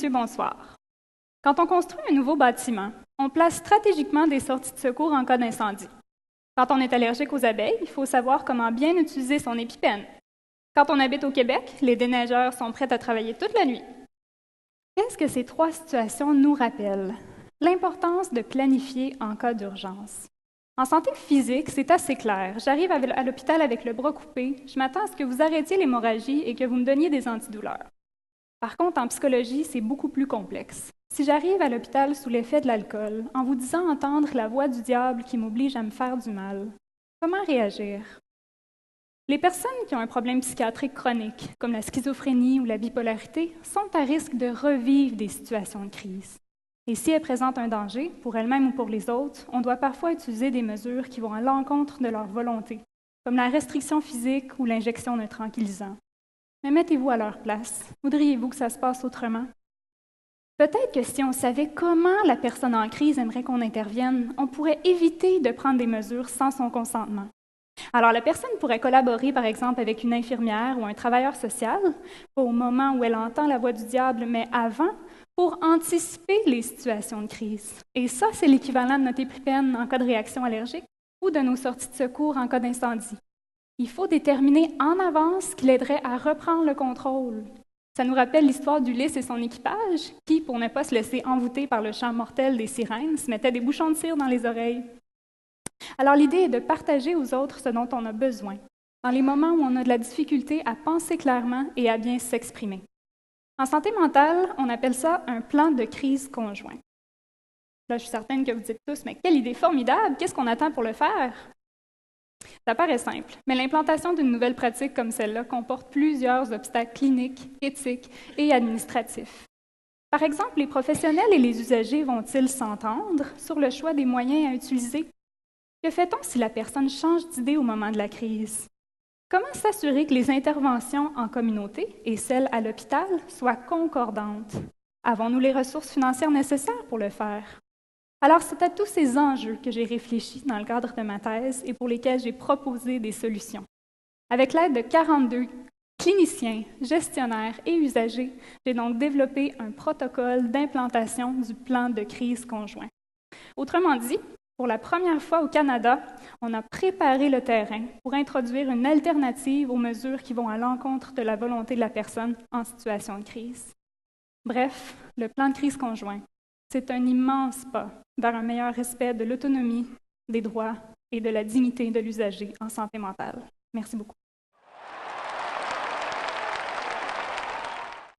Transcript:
messieurs, bonsoir. Quand on construit un nouveau bâtiment, on place stratégiquement des sorties de secours en cas d'incendie. Quand on est allergique aux abeilles, il faut savoir comment bien utiliser son épipène. Quand on habite au Québec, les déneigeurs sont prêts à travailler toute la nuit. Qu'est-ce que ces trois situations nous rappellent? L'importance de planifier en cas d'urgence. En santé physique, c'est assez clair. J'arrive à l'hôpital avec le bras coupé, je m'attends à ce que vous arrêtiez l'hémorragie et que vous me donniez des antidouleurs. Par contre, en psychologie, c'est beaucoup plus complexe. Si j'arrive à l'hôpital sous l'effet de l'alcool, en vous disant entendre la voix du diable qui m'oblige à me faire du mal, comment réagir? Les personnes qui ont un problème psychiatrique chronique, comme la schizophrénie ou la bipolarité, sont à risque de revivre des situations de crise. Et si elles présentent un danger, pour elles-mêmes ou pour les autres, on doit parfois utiliser des mesures qui vont à l'encontre de leur volonté, comme la restriction physique ou l'injection d'un tranquillisant. Mais mettez-vous à leur place. Voudriez-vous que ça se passe autrement? Peut-être que si on savait comment la personne en crise aimerait qu'on intervienne, on pourrait éviter de prendre des mesures sans son consentement. Alors, la personne pourrait collaborer, par exemple, avec une infirmière ou un travailleur social, pas au moment où elle entend la voix du diable, mais avant, pour anticiper les situations de crise. Et ça, c'est l'équivalent de notre épipène en cas de réaction allergique ou de nos sorties de secours en cas d'incendie. Il faut déterminer en avance ce qui l'aiderait à reprendre le contrôle. Ça nous rappelle l'histoire d'Ulysse et son équipage, qui, pour ne pas se laisser envoûter par le chant mortel des sirènes, se mettaient des bouchons de cire dans les oreilles. Alors l'idée est de partager aux autres ce dont on a besoin, dans les moments où on a de la difficulté à penser clairement et à bien s'exprimer. En santé mentale, on appelle ça un plan de crise conjoint. Là, je suis certaine que vous dites tous, mais quelle idée formidable! Qu'est-ce qu'on attend pour le faire? Ça paraît simple, mais l'implantation d'une nouvelle pratique comme celle-là comporte plusieurs obstacles cliniques, éthiques et administratifs. Par exemple, les professionnels et les usagers vont-ils s'entendre sur le choix des moyens à utiliser? Que fait-on si la personne change d'idée au moment de la crise? Comment s'assurer que les interventions en communauté et celles à l'hôpital soient concordantes? Avons-nous les ressources financières nécessaires pour le faire? Alors, c'est à tous ces enjeux que j'ai réfléchi dans le cadre de ma thèse et pour lesquels j'ai proposé des solutions. Avec l'aide de 42 cliniciens, gestionnaires et usagers, j'ai donc développé un protocole d'implantation du plan de crise conjoint. Autrement dit, pour la première fois au Canada, on a préparé le terrain pour introduire une alternative aux mesures qui vont à l'encontre de la volonté de la personne en situation de crise. Bref, le plan de crise conjoint, c'est un immense pas vers un meilleur respect de l'autonomie, des droits et de la dignité de l'usager en santé mentale. Merci beaucoup.